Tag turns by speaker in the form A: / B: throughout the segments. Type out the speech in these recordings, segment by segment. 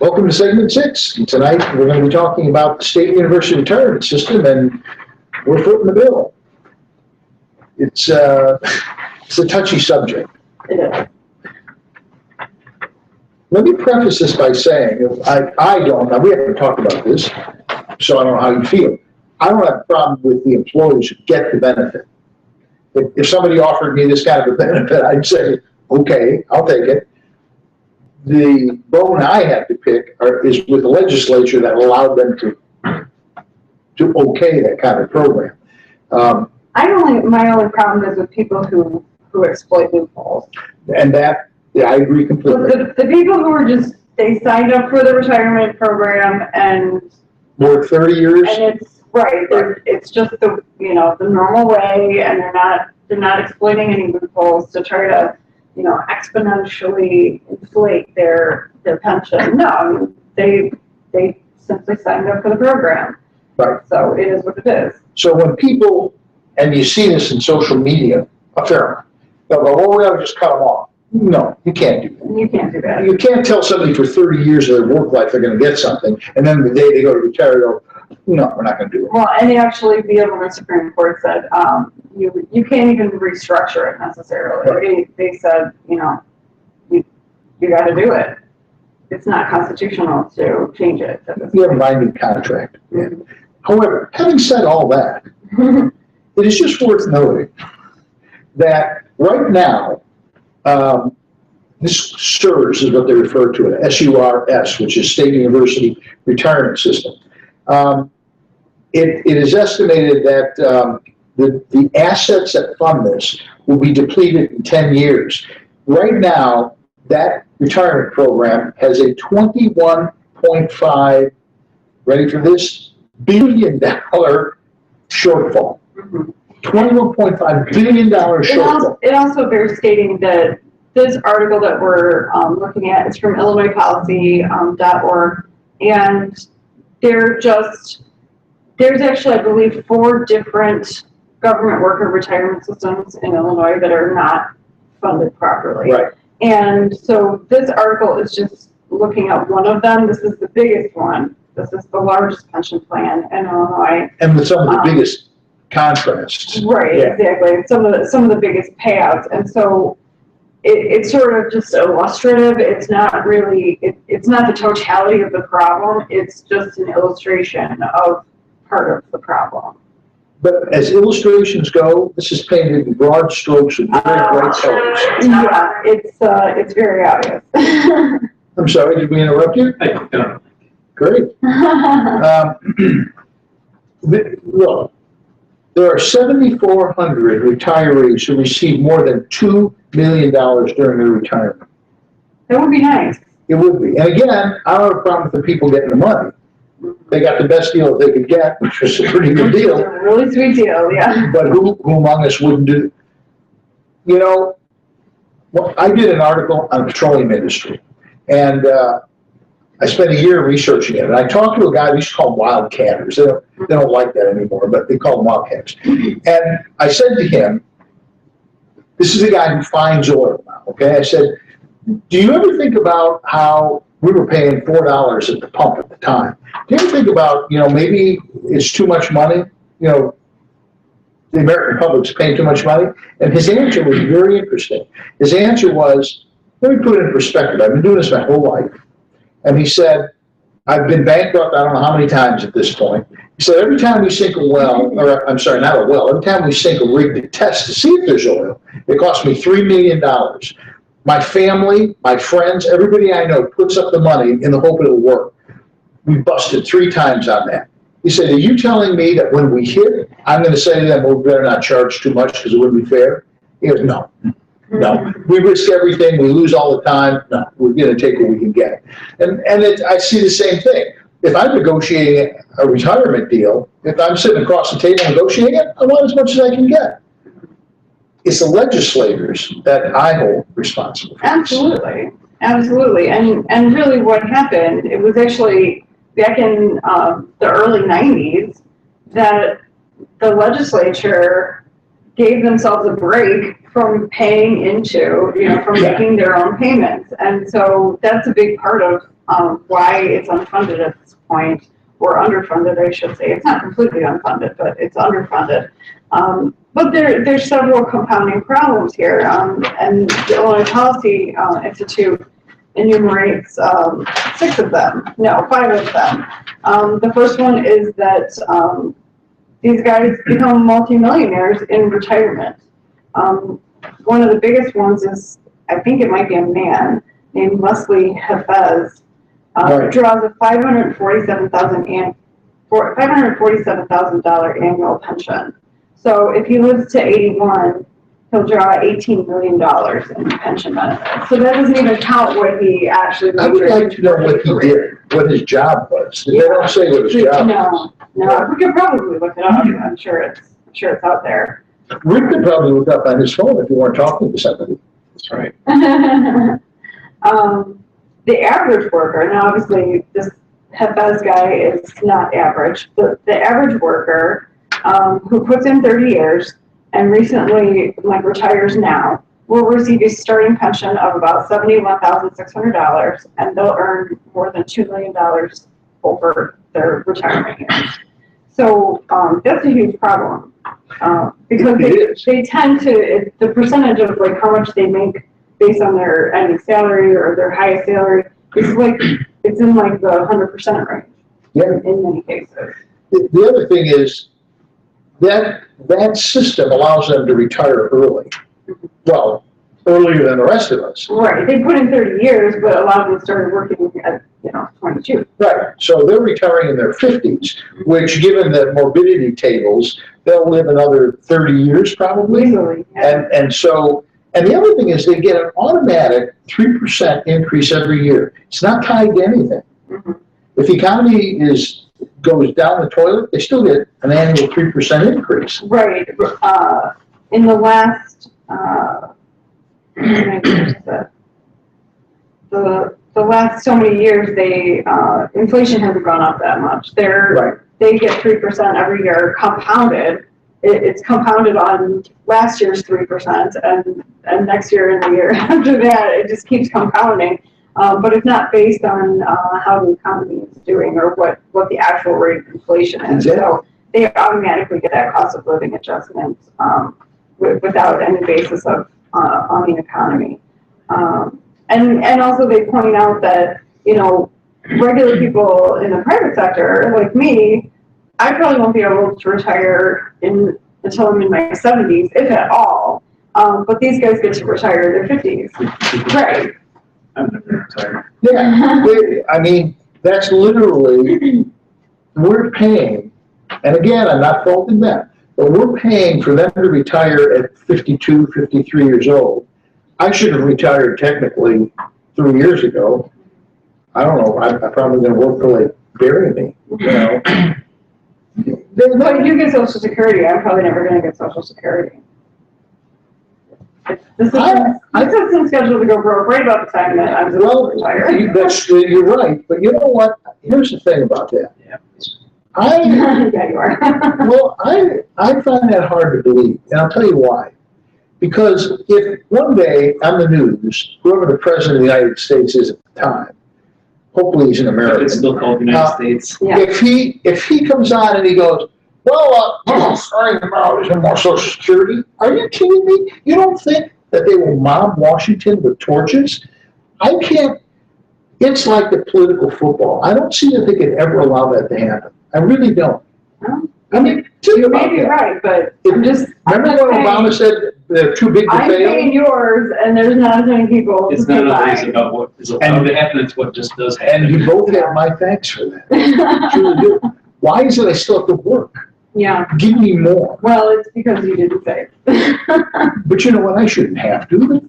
A: Welcome to segment 6. And tonight we're going to be talking about the state university retirement system, and we're footing the bill. It's a touchy subject.
B: It is.
A: Let me preface this by saying, I don't, now we haven't talked about this, so I don't know how you feel. I don't have a problem with the employees who get the benefit. If somebody offered me this kind of a benefit, I'd say, okay, I'll take it. The bone I have to pick is with the legislature that allowed them to okay that kind of program.
B: My only problem is with people who exploit loopholes.
A: And that, yeah, I agree completely.
B: The people who are they signed up for the retirement program and
A: work 30 years.
B: And it's right. It's just the normal way, and they're not exploiting any loopholes to try to exponentially inflate their pension. No, I mean, they simply signed up for the program.
A: Right.
B: So it is what it is.
A: So when people, and you see this in social media a fair amount, they'll go, "Oh, we ought to just cut them off." No, you can't do that.
B: You can't do that.
A: You can't tell somebody for 30 years of their work life they're going to get something, and then the day they go to retire, they go, "No, we're not going to do it."
B: Well, and actually, the Illinois Supreme Court said you can't even restructure it necessarily. Right. They said, you got to do it. It's not constitutional to change it.
A: You have a binding contract. Mm-hmm. However, having said all that, it is just worth noting that right now, this SURS is what they refer to it, SURS, which is State University Retirement System. It is estimated that the assets that fund this will be depleted in 10 years. Right now, that retirement program has a $21.5, ready for this, $billion shortfall. Mm-hmm. $21.5 billion shortfall.
B: It also bears stating that this article that we're looking at is from IllinoisPolicy.org, and there's actually, I believe, 4 different government worker retirement systems in Illinois that are not funded properly.
A: Right.
B: And so this article is just looking at one of them. This is the biggest one. This is the largest pension plan in Illinois.
A: And with some of the biggest contrasts.
B: Right, yeah. Exactly. Some of the biggest payouts. And so it's sort of just illustrative. It's not really, it's not the totality of the problem. It's just an illustration of part of the problem.
A: But as illustrations go, this is painted in broad strokes with very bright colors.
B: Yeah, it's very obvious.
A: I'm sorry, did we interrupt you?
C: No.
A: Great. Look, there are 7,400 retirees who receive more than $2 million during their retirement.
B: That would be nice.
A: It would be. And again, I don't have a problem with the people getting the money. They got the best deal that they could get, which was a pretty good deal.
B: It's a really sweet deal, yeah.
A: But who among us wouldn't do? Well, I did an article on the petroleum industry, and I spent a year researching it. And I talked to a guy, we used to call them Wildcatters. They don't like that anymore, but they call them Wildcatters. And I said to him, this is a guy who finds oil now, okay? I said, do you ever think about how we were paying $4 at the pump at the time? Do you ever think about, maybe it's too much money? The American public's paying too much money? And his answer was very interesting. His answer was, let me put it in perspective. I've been doing this my whole life. And he said, I've been bankrupt I don't know how many times at this point. He said, every time we sink a well, or I'm sorry, not a well, every time we sink a rig to test to see if there's oil, it costs me $3 million. My family, my friends, everybody I know puts up the money in the hope it'll work. We busted 3 times on that. He said, are you telling me that when we hit, I'm going to say to them, well, we better not charge too much because it wouldn't be fair? He goes, no. We risk everything. We lose all the time. No, we're going to take what we can get. And I see the same thing. If I'm negotiating a retirement deal, if I'm sitting across the table negotiating it, I want as much as I can get. It's the legislators that I hold responsible for.
B: Absolutely. And really what happened, it was actually back in the early 90s that the legislature gave themselves a break from paying into, from making their own payments. And so that's a big part of why it's unfunded at this point, or underfunded, I should say. It's not completely unfunded, but it's underfunded. But there's several compounding problems here, and the Illinois Policy Institute enumerates 5 of them. The first one is that these guys become multimillionaires in retirement. One of the biggest ones is, I think it might be a man named Leslie Hafez, draws a $547,000 annual pension. So if he lives to 81, he'll draw $18 million in pension benefits. So that doesn't even count what he actually.
A: I would like to know what he did, what his job was. They don't say what his job was.
B: No, we could probably look it up. I'm sure it's out there.
A: We could probably look up on his phone if you weren't talking to somebody.
C: That's right.
B: The average worker, now obviously this Hafez guy is not average, but the average worker who puts in 30 years and recently retires now will receive a starting pension of about $71,600, and they'll earn more than $2 million over their retirement years. So that's a huge problem because they tend to, the percentage of how much they make based on their ending salary or their highest salary is it's in the 100% range.
A: Yeah.
B: In many cases.
A: The other thing is that system allows them to retire early. Well, earlier than the rest of us.
B: Right. They put in 30 years, but a lot of them started working at 22.
A: Right. So they're retiring in their 50s, which, given the morbidity tables, they'll live another 30 years probably.
B: Easily. Yeah.
A: And the other thing is they get an automatic 3% increase every year. It's not tied to anything.
B: Mm-hmm.
A: If the economy goes down the toilet, they still get an annual 3% increase.
B: Right. In the last, the last so many years, inflation hasn't gone up that much. They get 3% every year compounded. It's compounded on last year's 3%, and next year and the year after that, it just keeps compounding. But it's not based on how the economy is doing or what the actual rate of inflation is.
A: Exactly.
B: So they automatically get that cost of living adjustment without any basis of on the economy. And also they point out that regular people in the private sector like me, I probably won't be able to retire until I'm in my 70s, if at all. But these guys get to retire in their 50s. Right.
C: I'm never retired.
A: Yeah, I mean, that's literally, we're paying, and again, I'm not faulting them, but we're paying for them to retire at 52, 53 years old. I should have retired technically 3 years ago. I don't know, I'm probably going to work till they bury me,
B: But if you get Social Security, I'm probably never going to get Social Security. This system's scheduled to go broke right about the time that I'm supposed to retire.
A: You're right, but you know what? Here's the thing about that.
C: Yeah.
B: Yeah, you are.
A: Well, I find that hard to believe, and I'll tell you why. Because if one day on the news, whoever the president of the United States is at the time, hopefully he's an American.
C: It's still called the United States.
B: Yeah.
A: If he comes on and he goes, sorry about is more Social Security. Are you kidding me? You don't think that they will mob Washington with torches? I can't. It's like the political football. I don't see that they could ever allow that to happen. I really don't. I mean,
B: you may be right, but
A: remember when Obama said they're too big to fail?
B: I'm paying yours, and there's not as many people.
C: It's not always about what is allowed to happen, it's what just does happen.
A: And you both have my thanks for that. You really do. Why is it I still have to work?
B: Yeah.
A: Give me more.
B: Well, it's because you didn't say.
A: But you know what? I shouldn't have to.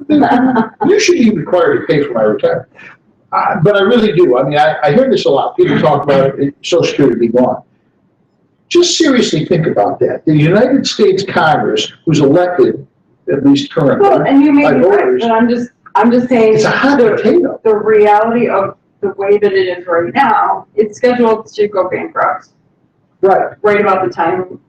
A: You should be required to pay for my retirement. But I really do. I mean, I hear this a lot. People talk about Social Security be gone. Just seriously think about that. The United States Congress, who's elected, at least currently,
B: Well, and you may
A: by
B: be right,
A: voters,
B: but I'm just saying
A: it's a hot potato.
B: the reality of the way that it is right now, it's scheduled to go bankrupt. Right about the time,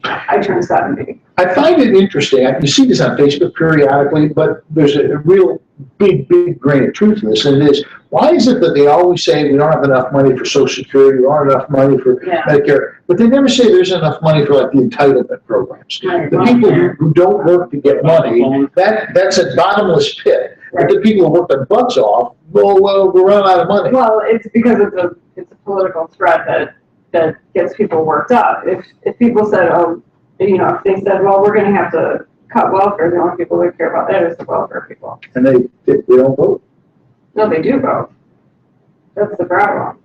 B: I turn 70.
A: I find it interesting. You see this on Facebook periodically, but there's a real big grain of truth in this, and it is Why is it that they always say we don't have enough money for Social Security, we don't have enough money for
B: Yeah.
A: Medicare, but they never say there's enough money for like the entitlement programs.
B: Right.
A: The people who don't work to get money, that's a bottomless pit. But the people who work their butts off, well, we're running out of money.
B: Well, it's because it's a political threat that gets people worked up. If people said, oh, you know, if they said, well, we're gonna have to cut welfare, the only people that care about that is the welfare people.
A: And they don't vote.
B: No, they do vote. That's the problem.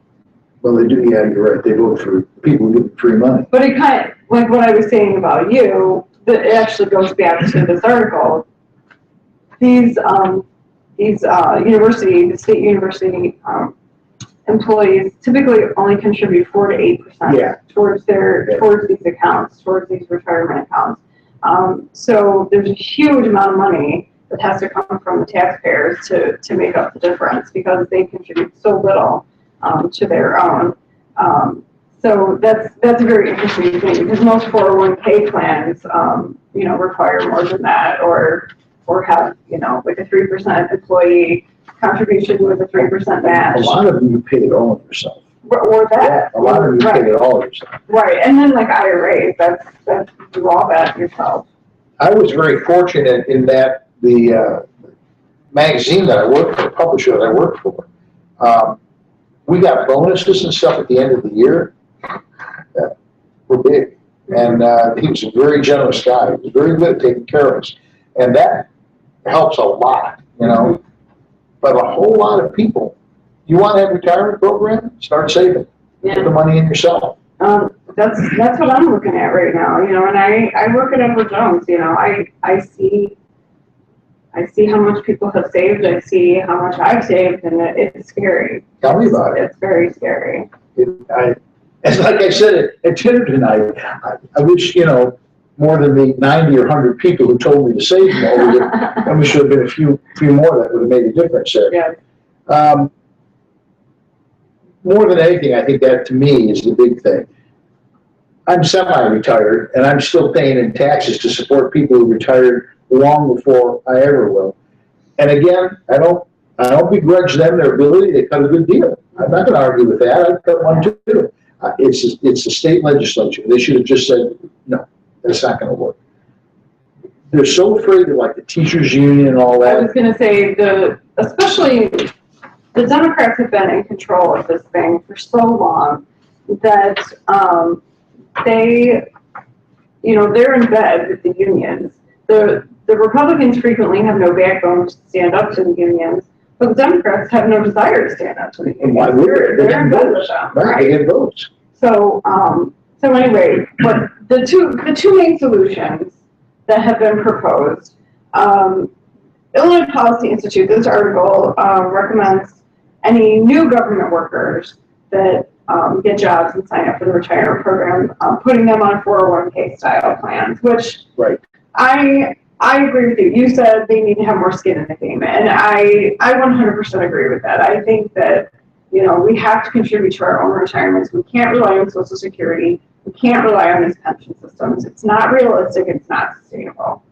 A: Well, they do, yeah, you're right, they vote for people who get free money.
B: But it kind of, like what I was saying about you, that it actually goes back to this article. These the state university employees typically only contribute 4 to 8%
A: Yeah.
B: towards these accounts, towards these retirement accounts. So there's a huge amount of money that has to come from the taxpayers to make up the difference because they contribute so little to their own. So that's a very interesting thing because most 401k plans, require more than that or have, like a 3% employee contribution with a 3% match.
A: A lot of them you pay it all yourself.
B: Or that.
A: A lot of them you
B: Right.
A: pay it all yourself.
B: Right, and then like IRAs, that's you do all that yourself.
A: I was very fortunate in that the magazine that I worked for, the publisher that I worked for, we got bonuses and stuff at the end of the year that were big. And he was a very generous guy. He was very good at taking care of us. And that helps a lot, But a whole lot of people, you want to have a retirement program? Start saving. Put the money in yourself.
B: That's what I'm looking at right now, and I work at Edward Jones, I see how much people have saved, I see how much I've saved, and it's scary.
A: Tell me about it.
B: It's very scary.
A: And like I said at dinner tonight, I wish, more than the 90 or 100 people who told me to save more, I wish there had been a few more that would have made a difference there.
B: Yeah.
A: More than anything, I think that to me is the big thing. I'm semi-retired and I'm still paying in taxes to support people who retired long before I ever will. And again, I don't begrudge them their ability. They cut a good deal. I'm not going to argue with that. I've cut one too. It's the state legislature. They should have just said, no, that's not going to work. They're so afraid of like the teachers union and all
B: I
A: that.
B: was going to say especially the Democrats have been in control of this thing for so long that they're in bed with the unions. The Republicans frequently have no backbone to stand up to the unions, but the Democrats have no desire to stand up to the unions.
A: Why would they?
B: They're in bed with them,
A: Right, they get votes.
B: So anyway, but the two main solutions that have been proposed, Illinois Policy Institute, this article recommends any new government workers that get jobs and sign up for the retirement program, putting them on 401k style plans, which
A: Right.
B: I agree with you. You said they need to have more skin in the game, and I 100% agree with that. I think that, we have to contribute to our own retirements. We can't rely on Social Security. We can't rely on these pension systems. It's not realistic. It's not sustainable.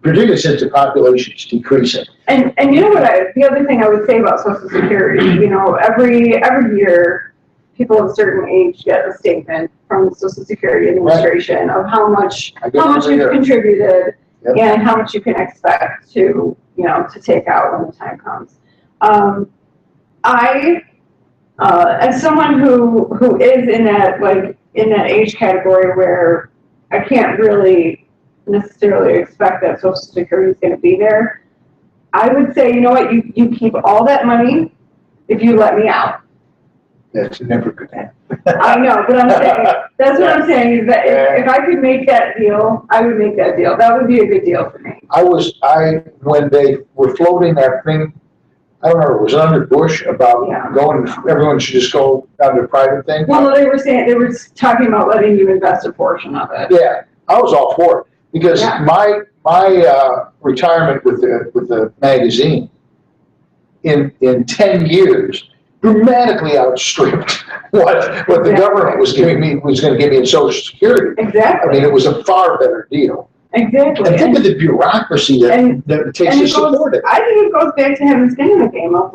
A: Particularly since the population is decreasing.
B: And you know what? The other thing I would say about Social Security, every year, people of a certain age get a statement from the Social Security Administration of how much you've contributed and how much you can expect to take out when the time comes. As someone who is in that age category where I can't really necessarily expect that Social Security is going to be there, I would say, you know what, you keep all that money if you let me out.
A: That's never going to happen.
B: I know, but that's what I'm saying is that if I could make that deal, I would make that deal. That would be a good deal for me.
A: When they were floating that thing, I don't know, it was under Bush about everyone should just go under private thing.
B: Well, they were talking about letting you invest a portion of it.
A: Yeah, I was all for it because my retirement with the magazine in 10 years dramatically outstripped what the government was going to give me in Social Security.
B: Exactly.
A: I mean, it was a far better deal.
B: Exactly.
A: And think of the bureaucracy that it takes to support it.
B: I think it goes back to having skin in the game of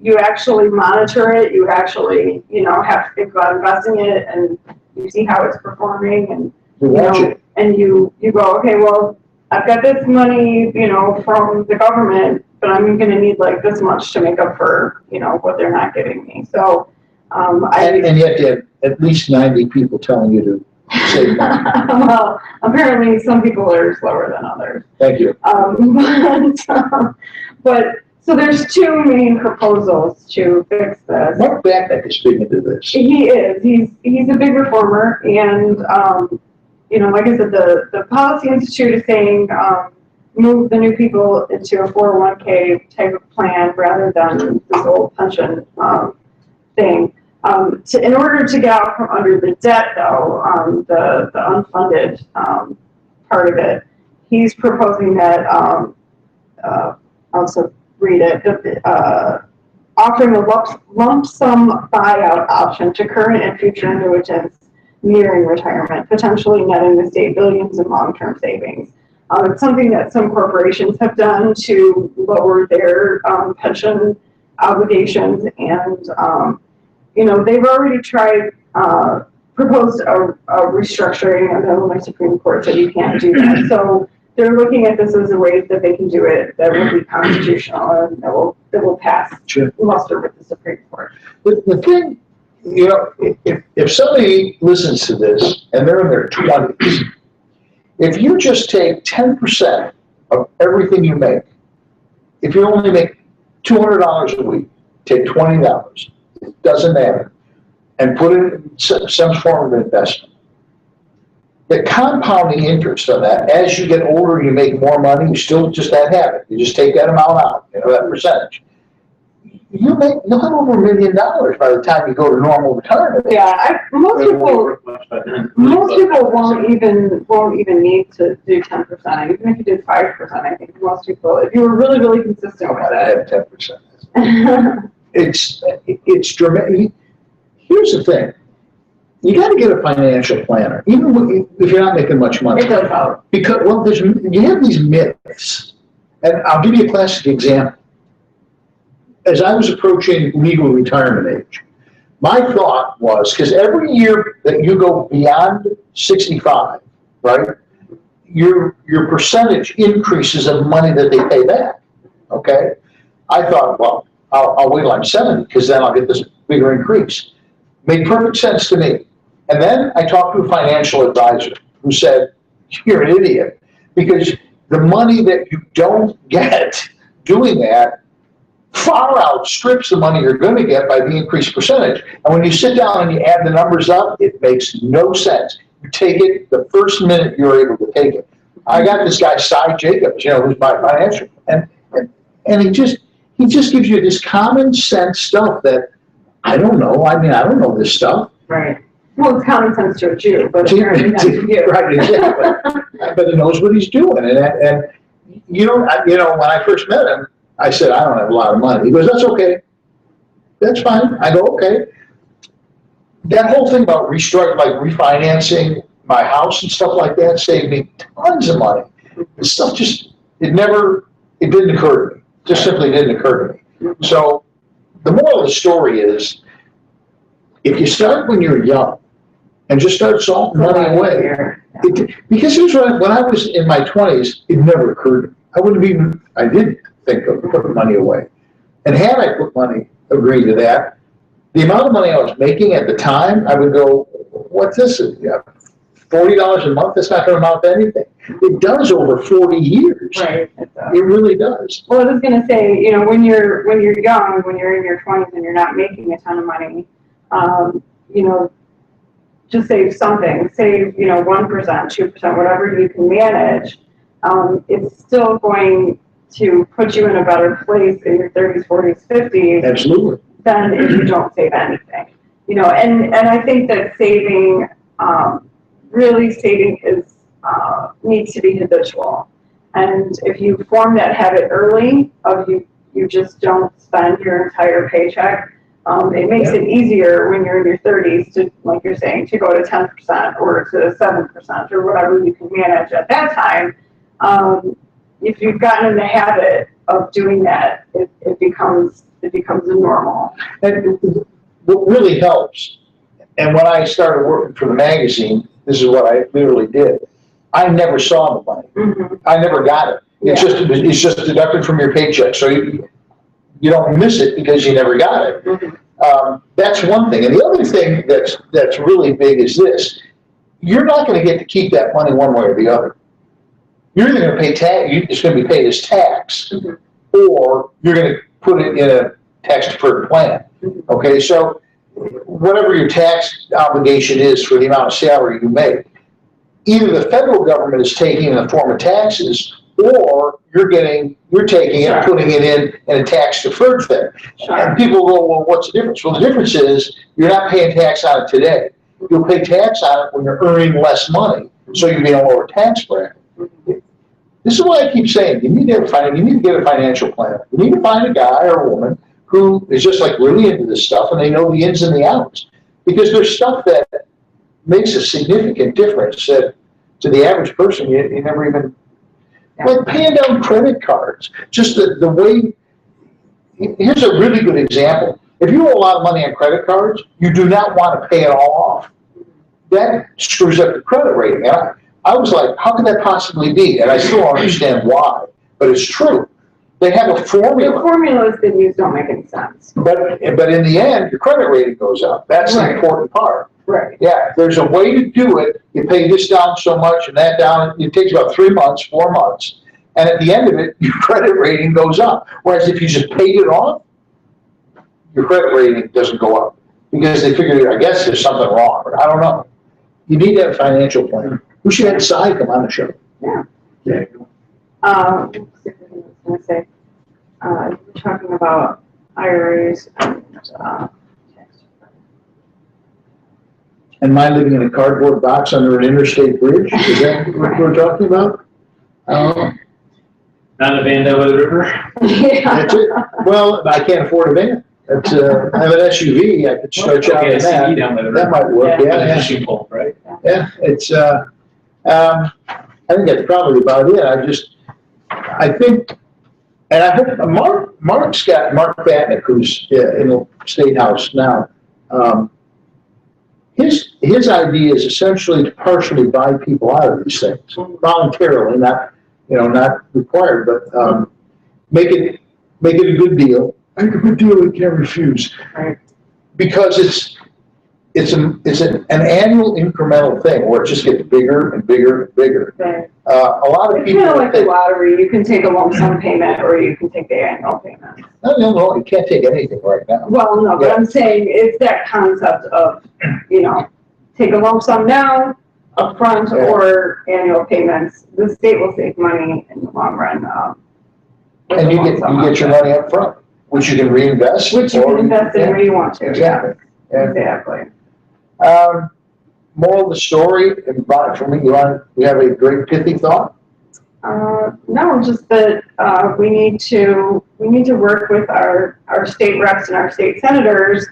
B: you actually monitor it, you actually, you know, have to think about investing it, and you see how it's performing, and
A: We
B: you
A: watch
B: know,
A: it.
B: and you go, okay, well, I've got this money, you know, from the government, but I'm gonna need like this much to make up for, you know, what they're not giving me. So,
A: And yet you have at least 90 people telling you to save money.
B: well, apparently some people are slower than others.
A: Thank you.
B: But so there's two main proposals to fix this.
A: Mark Beckett is speaking to this.
B: He is. He's a big reformer, and you know, like I said, the Policy Institute is saying move the new people into a 401k type of plan rather than this old pension thing. In order to get out from under the debt, though, the unfunded part of it, he's proposing that, I'll also read it, offering a lump sum buyout option to current and future annuitants nearing retirement, potentially netting the state billions in long-term savings. It's something that some corporations have done to lower their pension obligations, and you know, they've already tried, proposed a restructuring, and the Illinois Supreme Court said you can't do that. So they're looking at this as a way that they can do it that will be constitutional and that will pass muster with the Supreme Court.
A: The thing, you know, if somebody listens to this and they're in their 20s, if you just take 10% of everything you make, if you only make $200 a week, take $20, it doesn't matter, and put it in some form of investment. The compounding interest on that, as you get older, you make more money, you still just that habit. You just take that amount out, you know, that percentage. You'll have over $1 million by the time you go to normal retirement.
B: Yeah, most people won't even need to do 10%. Even if you did 5%, I think most people, if you were really, really consistent with
A: I
B: it.
A: have 10%. It's dramatic. Here's the thing. You got to get a financial planner, even if you're not making much money.
B: It does help.
A: Because, well, you have these myths. And I'll give you a classic example. As I was approaching legal retirement age, my thought was, because every year that you go beyond 65, right, your percentage increases of money that they pay back, okay? I thought, well, I'll wait till I'm 70, because then I'll get this bigger increase. Made perfect sense to me. And then I talked to a financial advisor who said, you're an idiot, because the money that you don't get doing that far outstrips the money you're going to get by the increased percentage. And when you sit down and you add the numbers up, it makes no sense. You take it the first minute you're able to take it. I got this guy, Cy Jacobs, you know, who's my financial, and he just gives you this common sense stuff that I don't know. I mean, I don't know this stuff.
B: Right. Well, it's common sense to a Jew, but apparently not to you.
A: Right, exactly. But he knows what he's doing. And you know, when I first met him, I said, I don't have a lot of money. He goes, that's okay. That's fine. I go, okay. That whole thing about refinancing my house and stuff like that saved me tons of money. This stuff it didn't occur to me. Just simply didn't occur to me. So the moral of the story is, if you start when you're young and just start salting money away, because here's what, when I was in my 20s, it never occurred to me. I didn't think of putting money away. And had I put money, agreed to that, the amount of money I was making at the time, I would go, what's this? $40 a month, that's not going to amount to anything. It does over 40 years.
B: Right.
A: It really does.
B: Well, I was going to say, you know, when you're young, when you're in your 20s and you're not making a ton of money, you know, just save something. Save, you know, 1%, 2%, whatever you can manage. It's still going to put you in a better place in your 30s, 40s, 50s.
A: Absolutely.
B: Than if you don't save anything. You know, and I think that saving, really saving needs to be habitual. And if you form that habit early of you just don't spend your entire paycheck, it makes it easier when you're in your 30s to, like you're saying, to go to 10% or to 7% or whatever you can manage at that time. if you've gotten in the habit of doing that, it becomes a normal.
A: And what really helps, and when I started working for the magazine, this is what I literally did. I never saw the money.
B: Mm-hmm.
A: I never got it. It's just deducted from your paycheck, so you don't miss it because you never got it.
B: Mm-hmm.
A: That's one thing. And the other thing that's really big is this: you're not going to get to keep that money one way or the other. You're either going to pay tax; it's going to be paid as tax,
B: Mm-hmm.
A: or you're going to put it in a tax-deferred plan.
B: Mm-hmm.
A: Okay, so whatever your tax obligation is for the amount of salary you make, either the federal government is taking it in the form of taxes, or you're taking it and putting it in a tax-deferred thing.
B: Sure.
A: And people go, well, what's the difference? Well, the difference is you're not paying tax on it today. You'll pay tax on it when you're earning less money, so you'll be in a lower tax bracket. This is why I keep saying you need to get a financial planner. You need to find a guy or a woman who is just like really into this stuff and they know the ins and the outs. Because there's stuff that makes a significant difference that to the average person you never even, like paying down credit cards. Just the way, here's a really good example. If you owe a lot of money on credit cards, you do not want to pay it all off. That screws up the credit rating. And I was like, how could that possibly be? And I still don't understand why, but it's true. They have a formula.
B: The formulas they use don't make any sense.
A: But in the end, your credit rating goes up. That's the important part.
B: Right.
A: Yeah, there's a way to do it. You pay this down so much and that down. It takes about 3 months, 4 months. And at the end of it, your credit rating goes up. Whereas if you just paid it off, your credit rating doesn't go up. Because they figure, I guess there's something wrong, but I don't know. You need to have a financial plan. We should have Cy come on the show.
B: Yeah.
A: Yeah.
B: Let's see what I was going to say. We're talking about IRAs and
A: And mine living in a cardboard box under an interstate bridge? Is that what we're talking about?
C: Not a van over the river.
B: yeah.
A: That's it. Well, I can't afford a van. That's, I have an SUV, I could stretch out
C: Okay,
A: in
C: a CD
A: that.
C: down by the
A: That
C: river.
A: might work,
B: Yeah.
A: yeah.
C: Fishing pole, right?
A: Yeah, it's, I think that's probably about it. I think, and I hope, Mark Batnick, who's in the State House now, his idea is essentially to partially buy people out of these things, voluntarily, not required, but, make it a good deal. Make a good deal you can't refuse.
B: Right.
A: Because it's an annual incremental thing where it just gets bigger and bigger and bigger.
B: Right.
A: A lot of
B: It's
A: people
B: kind of like the
A: think,
B: lottery. You can take a lump sum payment or you can take the annual payment.
A: no, you can't take anything right now.
B: Well, no, but
A: Yeah.
B: I'm saying it's that concept of, take a lump sum now, upfront,
A: Yeah.
B: or annual payments. The state will save money in the long run. With
A: And
B: the
A: you
B: lump
A: get
B: sum
A: your
B: option.
A: money up front, which you can reinvest.
B: Which you
A: or-
B: can invest in where you want to.
A: Exactly. Yeah.
B: Exactly.
A: Moral of the story, and for me, you have a great pithy thought?
B: No, just that we need to work with our state reps and our state senators.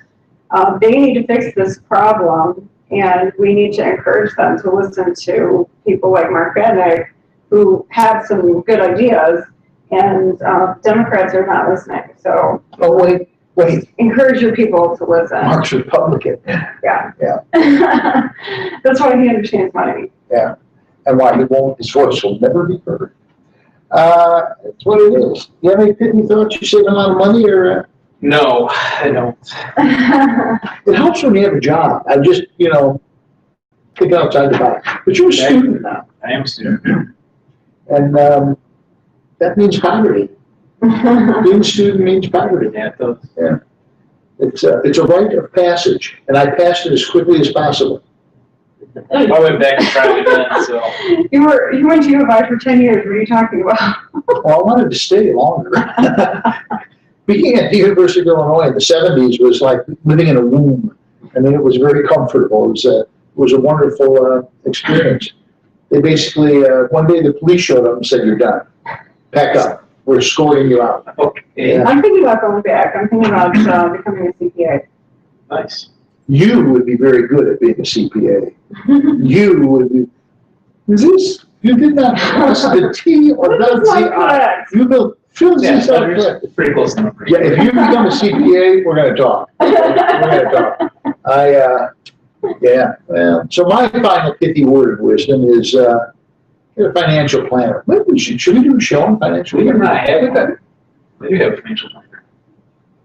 B: They need to fix this problem, and we need to encourage them to listen to people like Mark Batnick who have some good ideas, and Democrats are not listening. So
A: Oh, wait,
B: encourage your people to listen.
A: Mark's Republican.
B: Yeah.
A: Yeah.
B: That's why he understands money.
A: Yeah, and why his voice will never be heard. That's what it is. You have any pithy thoughts? You save a lot of money, or?
C: No, I don't.
A: It helps when you have a job. I just, think outside the box. But you're a student now,
C: I am a student.
A: and that means poverty. Being a student means poverty.
C: Yeah, it does.
A: Yeah. It's a rite of passage, and I passed it as quickly as possible.
C: I went back and tried it again, so.
B: You went to U of I for 10 years. What are you talking about?
A: Well, I wanted to stay longer. Being at the University of Illinois in the 70s was like living in a womb. I mean, it was very comfortable. It was a wonderful experience. They basically, one day the police showed up and said, "You're done. Pack up. We're escorting you out."
C: Okay,
A: Yeah.
B: I'm thinking about going back. I'm thinking about becoming a CPA.
C: nice.
A: You would be very good at being a CPA. You would be. Is You did not cross the T or dot
B: That's
A: the
B: not
A: I.
B: correct.
A: You will fill
C: Yeah,
A: this out correct.
C: it's pretty close to number.
A: Yeah, if you become a CPA, we're gonna talk. We're gonna talk. Yeah, well, so my final pithy word of wisdom is, get a financial planner. Maybe should we do a show on financial
C: We
A: planning?
C: might have that. I do have a financial planner.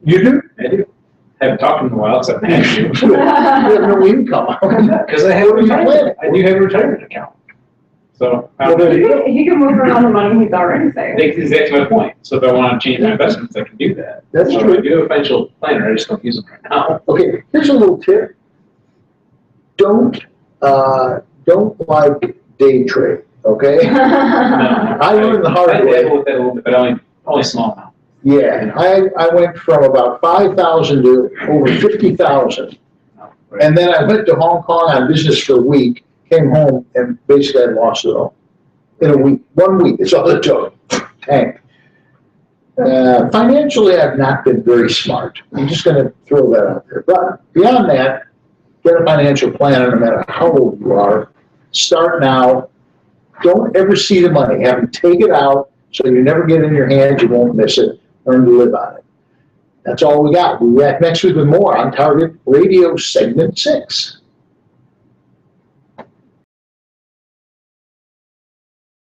A: You do?
C: I do. Haven't talked to him in a while, so I have
A: You
C: to.
A: have no income.
C: Because I have a retirement, I do have a retirement account. So,
A: Well, there you go.
B: He can move around the money he's already saved.
C: that's exactly my point. So if I want to change my investments, I can do that.
A: That's
C: So
A: true.
C: I do have a financial planner, I just don't use them right now.
A: Okay, here's a little tip. Don't like day trade, okay? I learned the hard
C: I
A: way.
C: dabble with that a little bit, but only small amount.
A: Yeah, I went from about 5,000 to over 50,000.
C: Right.
A: And then I went to Hong Kong on business for a week, came home, and basically I lost it all. In a week, 1 week, it's all it took. Tank. Financially, I've not been very smart. I'm just gonna throw that out there. But beyond that, get a financial planner no matter how old you are. Start now. Don't ever see the money. Have them take it out so you never get it in your hands, you won't miss it. Learn to live on it. That's all we got. We'll be back next week with more on Target Radio Segment 6.